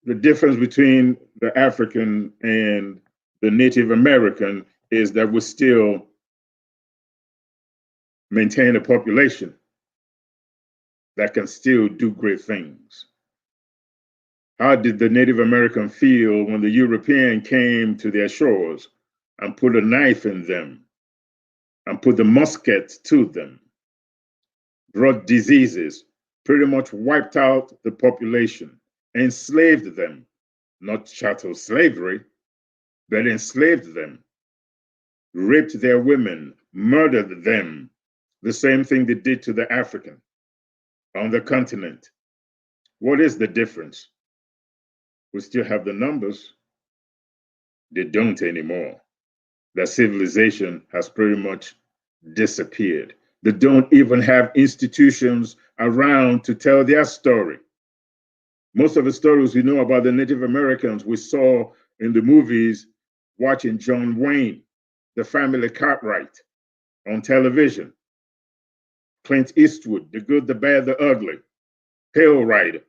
The difference between the African and the Native American is that we still maintain a population that can still do great things. How did the Native American feel when the European came to their shores and put a knife in them and put the musket to them, brought diseases, pretty much wiped out the population, enslaved them, not chattel slavery, but enslaved them, raped their women, murdered them, the same thing they did to the African on the continent. What is the difference? We still have the numbers. They don't anymore. That civilization has pretty much disappeared. They don't even have institutions around to tell their story. Most of the stories we know about the Native Americans we saw in the movies, watching John Wayne, The Family Cartwright on television, Clint Eastwood, The Good, the Bad, the Ugly, Pale Rider.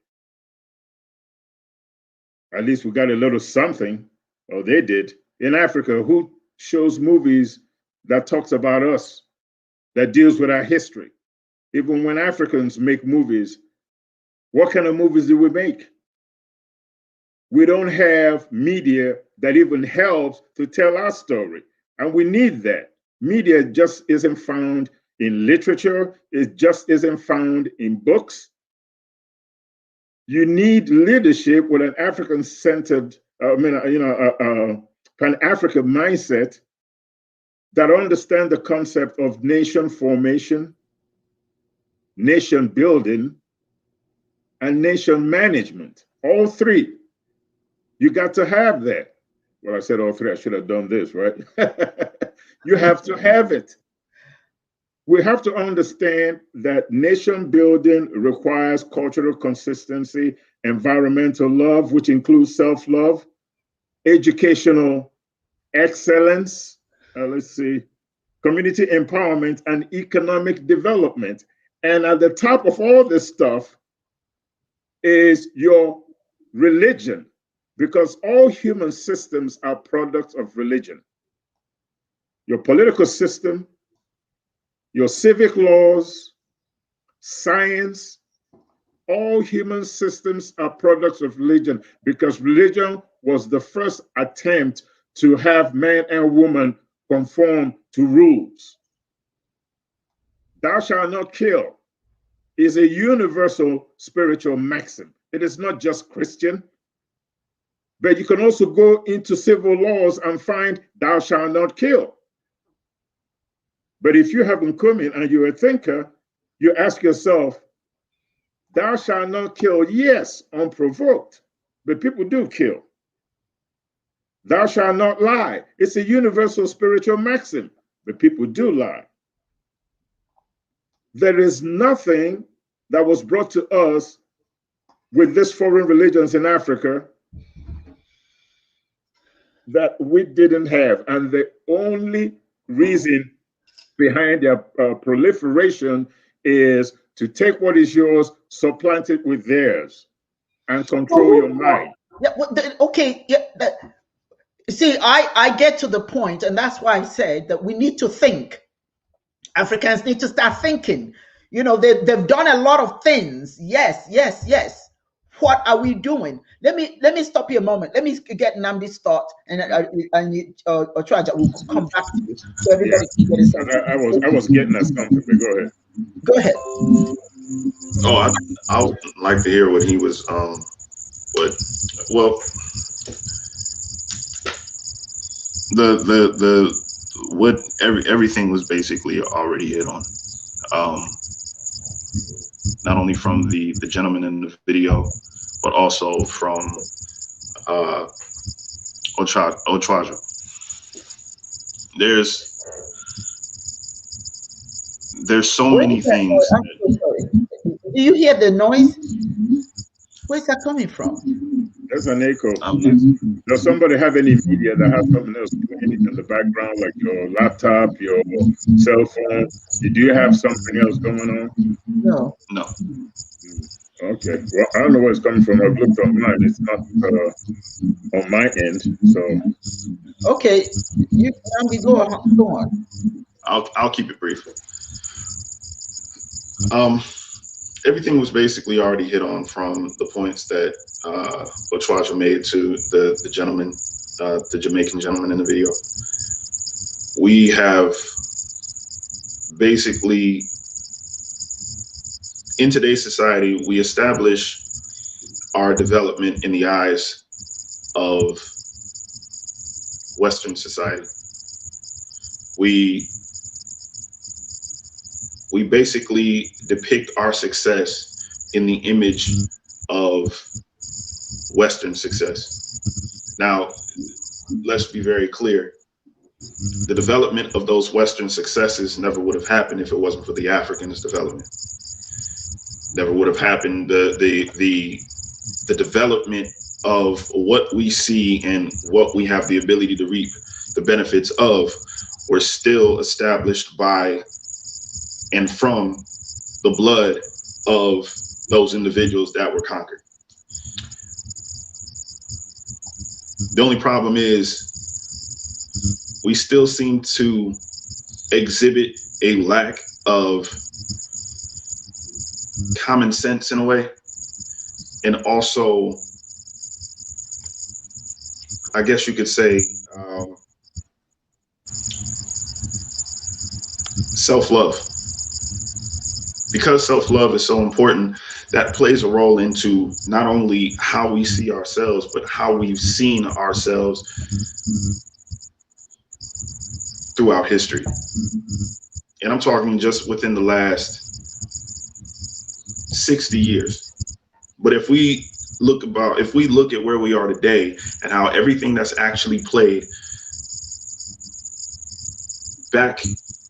At least we got a little something, or they did. In Africa, who shows movies that talks about us, that deals with our history? Even when Africans make movies, what kind of movies do we make? We don't have media that even helps to tell our story, and we need that. Media just isn't found in literature, it just isn't found in books. You need leadership with an African-centered, Pan-African mindset that understand the concept of nation formation, nation building, and nation management. All three. You got to have that. Well, I said all three. I should have done this, right? You have to have it. We have to understand that nation building requires cultural consistency, environmental love, which includes self-love, educational excellence, community empowerment, and economic development. And at the top of all this stuff is your religion, because all human systems are products of religion. Your political system, your civic laws, science, all human systems are products of religion, because religion was the first attempt to have man and woman conform to rules. Thou shalt not kill is a universal spiritual maxim. It is not just Christian, but you can also go into civil laws and find thou shalt not kill. But if you haven't come in and you're a thinker, you ask yourself, thou shalt not kill, yes, unprovoked, but people do kill. Thou shalt not lie. It's a universal spiritual maxim, but people do lie. There is nothing that was brought to us with these foreign religions in Africa that we didn't have. And the only reason behind their proliferation is to take what is yours, supplant it with theirs, and control your mind. Yeah, okay. Yeah, see, I get to the point, and that's why I said that we need to think. Africans need to start thinking. You know, they've done a lot of things. Yes, yes, yes. What are we doing? Let me stop here a moment. Let me get Namdi's thought, and Otraja will come back to you so everybody can get a sense. I was getting at something, but go ahead. Go ahead. Oh, I would like to hear what he was. Well, everything was basically already hit on. Not only from the gentleman in the video, but also from uh, Ochaja. There's so Where many is that things. noise? I'm so sorry. Do you hear the noise? Where's that coming from? There's an echo. Does somebody have any media that has something else playing in the background, like your laptop, your cell phone? Do you have something else going on? No. No. Okay. Well, I don't know where it's coming from. I've looked on mine. It's not on my end. So. Okay. You go on. I'll keep it brief. Everything was basically already hit on from the points that Ochaja made to the gentleman, the Jamaican gentleman in the video. We have basically, in today's society, we establish our development in the eyes of Western society. We basically depict our success in the image of Western success. Now, let's be very clear. The development of those Western successes never would have happened if it wasn't for the Africans' development. Never would have happened. The development of what we see and what we have the ability to reap the benefits of were still established by and from the blood of those individuals that were conquered. The only problem is we still seem to exhibit a lack of common sense in a way, and also, I guess you could say, self-love. Because self-love is so important, that plays a role into not only how we see ourselves, but how we've seen ourselves throughout history. And I'm talking just within the last 60 years. But if we look at where we are today and how everything that's actually played back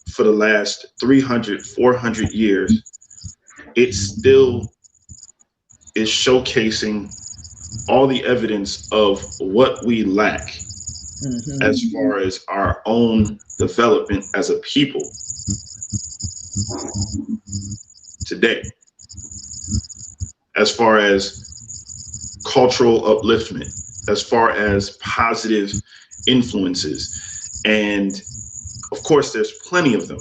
for the last 300, 400 years, it still is showcasing all the evidence of what we lack as far as our own development as a people today, as far as cultural upliftment, as far as positive influences. And of course, there's plenty of them.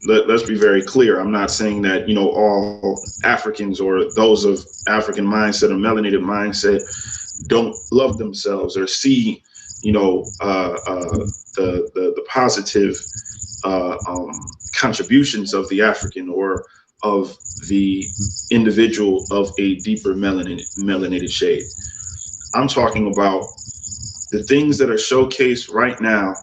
Let's be very clear. I'm not saying that, all Africans or those of African mindset or melanated mindset don't love themselves or see, the positive contributions of the African or of the individual of a deeper melanated shade. I'm talking about the things that are showcased right now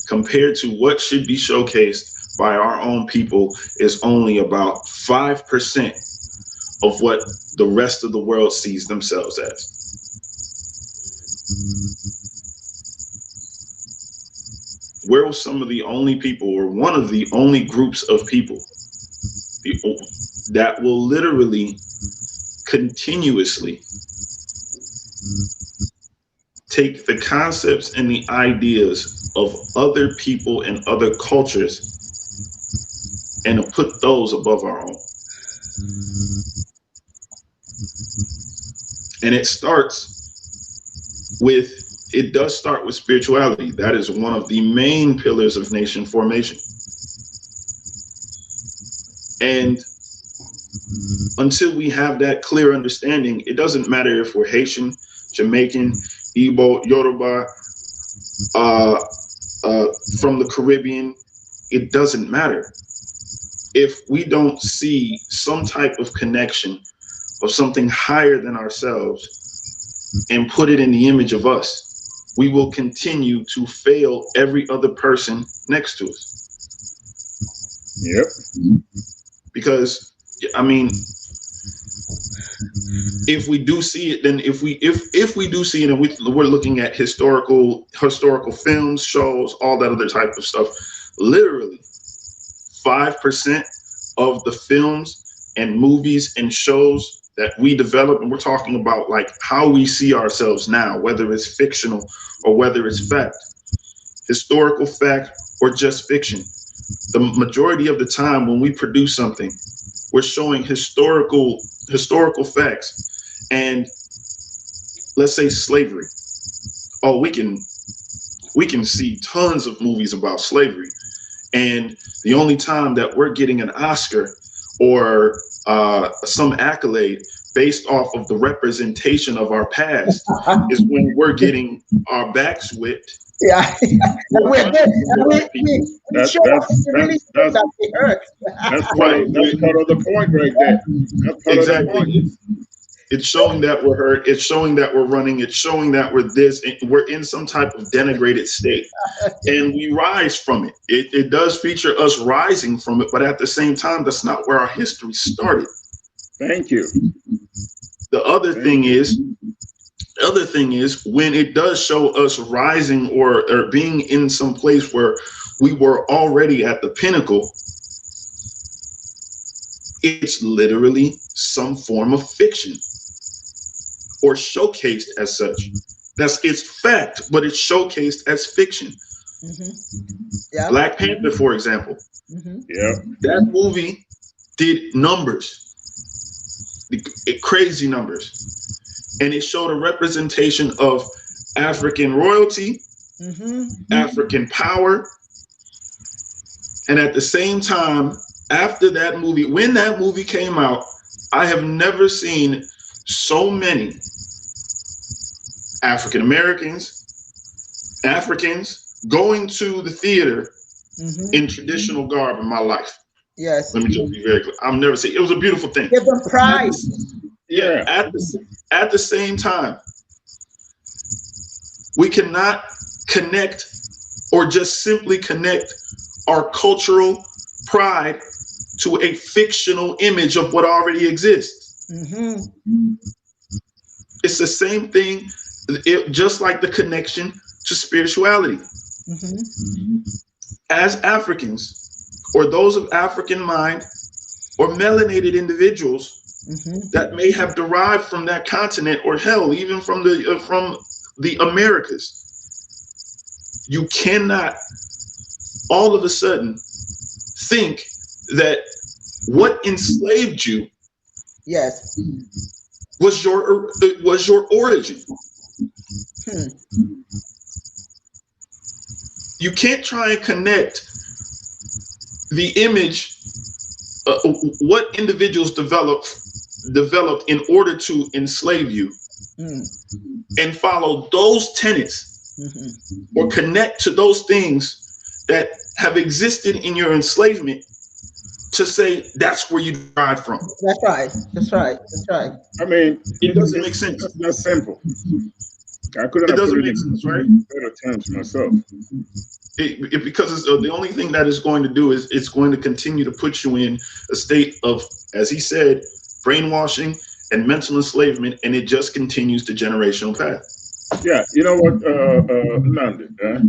compared to what should be showcased by our own people is only about 5% of what the rest of the world sees themselves as. We're some of the only people, or one of the only groups of people that will literally continuously take the concepts and the ideas of other people and other cultures and put those above our own. And it does start with spirituality. That is one of the main pillars of nation formation. And until we have that clear understanding, it doesn't matter if we're Haitian, Jamaican, Igbo, Yoruba, from the Caribbean, it doesn't matter. if we don't see some type of connection of something higher than ourselves and put it in the image of us, we will continue to fail every other person next to us. Yep. Because, I mean, if we do see it, then if we do see it, and we're looking at historical films, shows, all that other type of stuff, literally 5% of the films and movies and shows that we develop, and we're talking about like how we see ourselves now, whether it's fictional or whether it's fact, historical fact or just fiction. The majority of the time when we produce something, we're showing historical facts. And let's say slavery. Oh, we can see tons of movies about slavery, and the only time that we're getting an Oscar or some accolade based off of the representation of our past is when we're getting our backs whipped. Yeah, we're good. That's part of the point right there. That's part exactly. of the point. It's showing that we're hurt. It's showing that we're running. It's showing that we're this. We're in some type of denigrated state, and we rise from it. It does feature us rising from it, but at the same time, that's not where our history started. Thank you. The other thing is when it does show us rising or being in some place where we were already at the pinnacle, it's literally some form of fiction or showcased as such. It's fact, but it's showcased as fiction. Yeah. Black Panther, for example. Yeah. That movie did numbers, crazy numbers. And it showed a representation of African royalty, African power. And at the same time, after that movie, when that movie came out, I have never seen so many African Africans going to the theater in traditional garb in my life. Yes. Let me just be very clear. I've never seen it. Was a beautiful thing. Give them pride. Yeah. At the same time, we cannot connect or just simply connect our cultural pride to a fictional image of what already exists. It's the same thing, just like the connection to spirituality. As Africans, or those of African mind, or melanated individuals that may have derived from that continent, or hell, even from the Americas, you cannot all of a sudden think that what enslaved you was your origin. You can't try and connect the image, what individuals developed in order to enslave you, and follow those tenets or connect to those things that have existed in your enslavement to say that's where you derived from. That's right. That's right. That's right. I mean, it doesn't make sense. That's simple. I couldn't have put it in better terms myself. Because it's, the only thing that is going to do is it's going to continue to put you in a state of, as he said, brainwashing and mental enslavement, and it just continues the generational path. Yeah, you know what, Nandi, I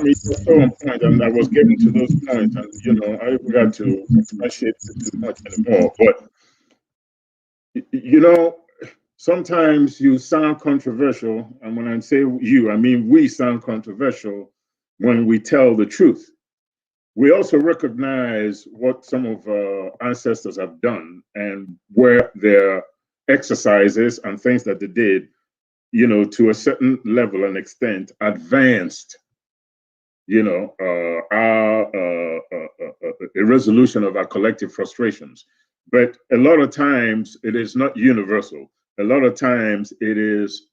mean, you're so on point, and I was getting to those points, and you know, I forgot to expatiate too much anymore. But you know, sometimes you sound controversial, and when I say you, I mean we sound controversial when we tell the truth. We also recognize what some of our ancestors have done and where their exercises and things that they did, you know, to a certain level and extent, advanced, you know, a resolution of our collective frustrations. But a lot of times it is not universal. A lot of times it is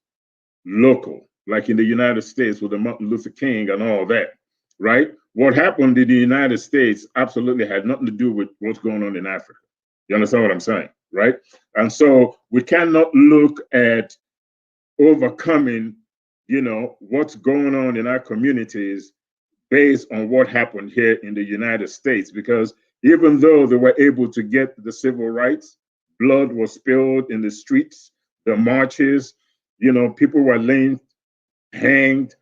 local, like in the United States with the Martin Luther King and all that. right? What happened in the United States absolutely had nothing to do with what's going on in Africa. You understand what I'm saying, right? And so we cannot look at overcoming, what's going on in our communities based on what happened here in the United States, because even though they were able to get the civil rights, blood was spilled in the streets, the marches, people were hanged,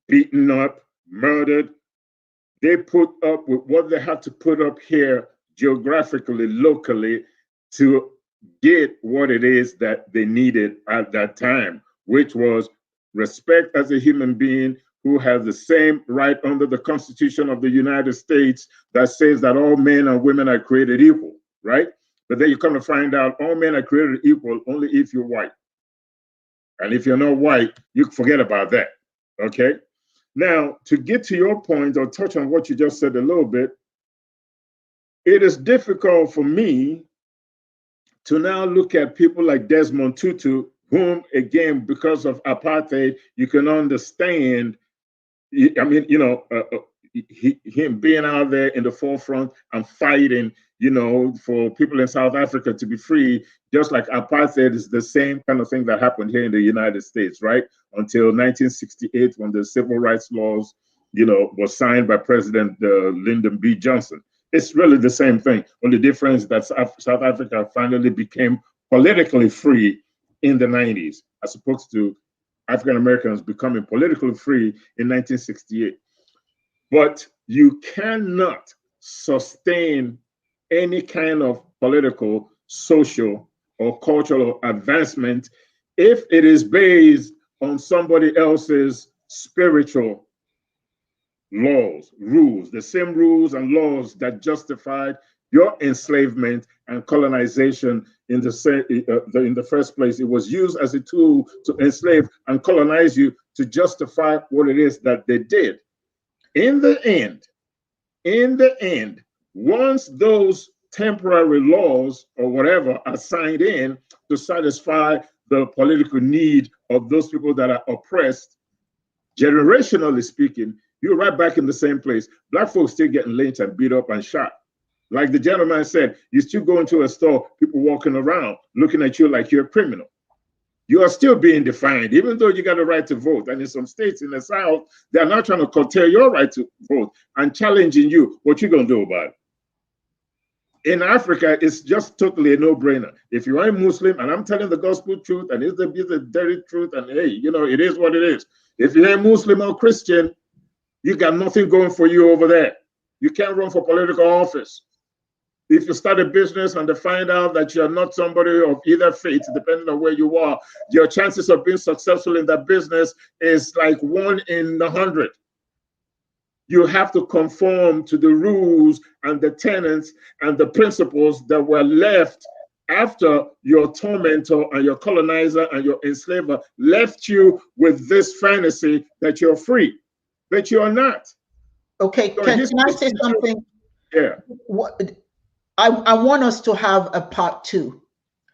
beaten up, murdered. They put up with what they had to put up here geographically, locally, to get what it is that they needed at that time, which was respect as a human being who has the same right under the Constitution of the United States that says that all men and women are created equal, right? But then you come to find out all men are created equal only if you're white. And if you're not white, you forget about that, okay? Now, to get to your point or touch on what you just said a little bit, it is difficult for me to now look at people like Desmond Tutu, whom, again, because of apartheid, you can understand, I mean, him being out there in the forefront and fighting, for people in South Africa to be free, just like apartheid is the same kind of thing that happened here in the United States, right? Until 1968, when the civil rights laws, was signed by President Lyndon B. Johnson. It's really the same thing. Only difference that South Africa finally became politically free in the 90s, as opposed to African Americans becoming politically free in 1968. But you cannot sustain any kind of political, social, or cultural advancement if it is based on somebody else's spiritual laws, rules, the same rules and laws that justified your enslavement and colonization in the first place. It was used as a tool to enslave and colonize you to justify what it is that they did. In the end, once those temporary laws or whatever are signed in to satisfy the political need of those people that are oppressed, generationally speaking, you're right back in the same place. Black folks still getting lynched and beat up and shot. Like the gentleman said, you still go into a store, people walking around looking at you like you're a criminal. You are still being defined, even though you got a right to vote. And in some states in the South, they're not trying to curtail your right to vote and challenging you. What you gonna do about it? In Africa, it's just totally a no-brainer. If you are a Muslim, and I'm telling the gospel truth, and it's the dirty truth, and hey, it is what it is. If you're a Muslim or Christian, you got nothing going for you over there. You can't run for political office. If you start a business and they find out that you're not somebody of either faith, depending on where you are, your chances of being successful in that business is like 1 in 100. You have to conform to the rules and the tenets and the principles that were left after your tormentor and your colonizer and your enslaver left you with this fantasy that you're free, but you're not. Okay, so can I say something? Yeah. I want us to have a part 2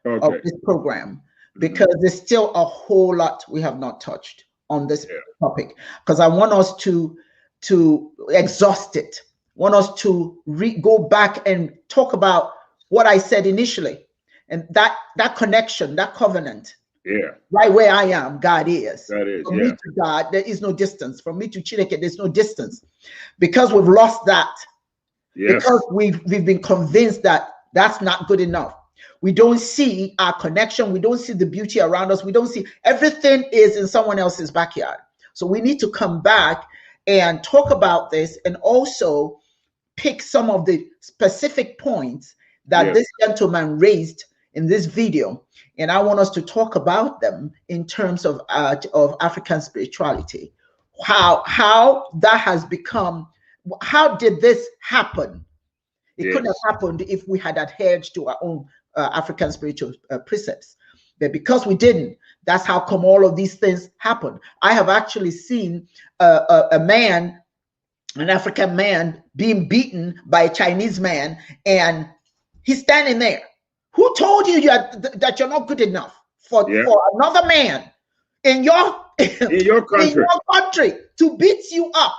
of this program, because there's still a whole lot we have not touched on this topic, because I want us to exhaust it. Want us to go back and talk about what I said initially, and that connection, that covenant. Yeah. Right where I am, God is. That is. From me to God, there is no distance. From me to ChinEke, there's no distance, because we've lost that. Yes. Because we've been convinced that that's not good enough. We don't see our connection. We don't see the beauty around us. We don't see, everything is in someone else's backyard. So we need to come back and talk about this, and also pick some of the specific points that this gentleman raised in this video. And I want us to talk about them in terms of African spirituality. How that has become, how did this happen? It couldn't have happened if we had adhered to our own African spiritual precepts. But because we didn't, that's how come all of these things happen. I have actually seen a man, an African man, being beaten by a Chinese man, and he's standing there. Who told you that you're not good enough for another man in your country to beat you up?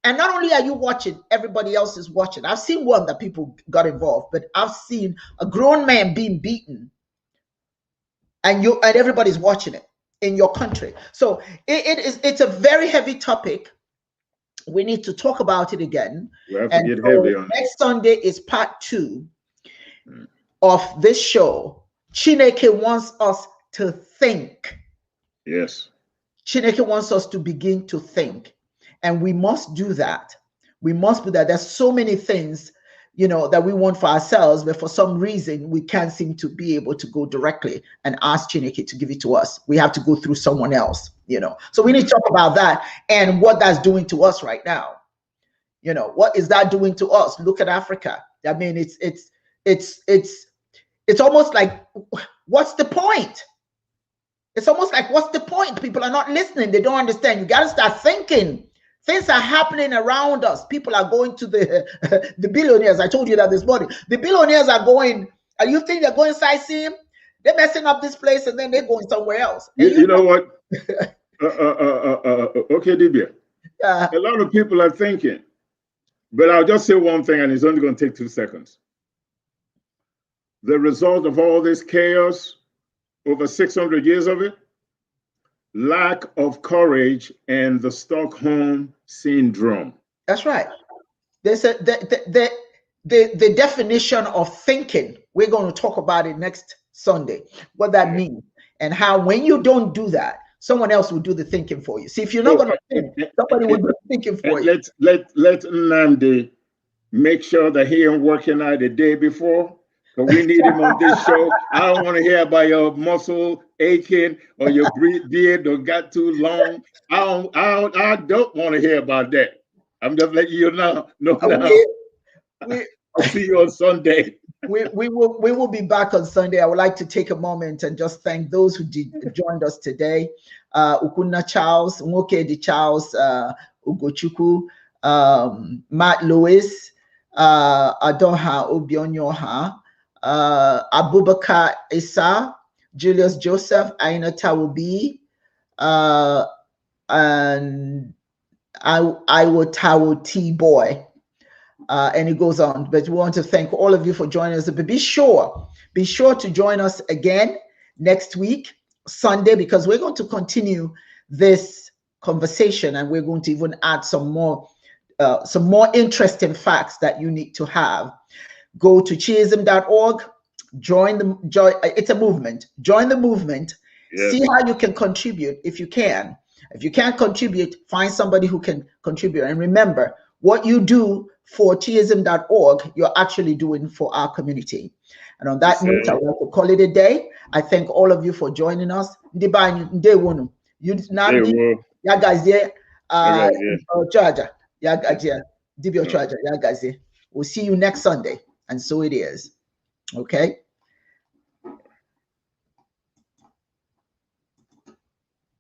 And not only are you watching, everybody else is watching. I've seen one that people got involved, but I've seen a grown man being beaten, and everybody's watching it in your country. So it's a very heavy topic. We need to talk about it again. We have to get heavy on it. Next Sunday is part 2 of this show. ChinEke wants us to think. Yes. ChinEke wants us to begin to think. And we must do that. We must do that. There's so many things, that we want for ourselves, but for some reason, we can't seem to be able to go directly and ask ChinEke to give it to us. We have to go through someone else, So we need to talk about that and what that's doing to us right now. What is that doing to us? Look at Africa. I mean, it's almost like, what's the point? It's almost like, what's the point? People are not listening. They don't understand. You got to start thinking. Things are happening around us. People are going to the billionaires. I told you that this morning. The billionaires are going, and you think they're going sightseeing? They're messing up this place and then they're going somewhere else. You know what? Okay, Dibia. A lot of people are thinking, but I'll just say one thing, and it's only going to take 2 seconds. The result of all this chaos, over 600 years of it, lack of courage and the Stockholm syndrome. That's right. There's the definition of thinking. We're going to talk about it next Sunday, what that means, and how when you don't do that, someone else will do the thinking for you. See, if you're not going to think, somebody will do the thinking for you. Let Nnamdi make sure that he ain't working out the day before. Because we need him on this show. I don't want to hear about your muscle aching or your beard or got too long. I don't want to hear about that. I'm just letting you know. I'll see you on Sunday. We will be back on Sunday. I would like to take a moment and just thank those who joined us today. Ukunna Charles, Nwoke Di Charles, Ugochukwu, Matt Lewis, Adoha Obionyoha, Abubakar Issa, Julius Joseph, Aina Tawubi, and Iwotawo T Boy, and it goes on. But we want to thank all of you for joining us. But be sure to join us again next week, Sunday, because we're going to continue this conversation, and we're going to even add some more interesting facts that you need to have. Go to chiism.org, it's a movement. Join the movement. Yes. See how you can contribute if you can. If you can't contribute, find somebody who can contribute. And remember, what you do for chiism.org, you're actually doing for our community. And on that note, I want to call it a day. I thank all of you for joining us. You guys here. Charger. Yeah, guys here. Dibio Charger. Yeah, guys here. We'll see you next Sunday. And so it is. Okay.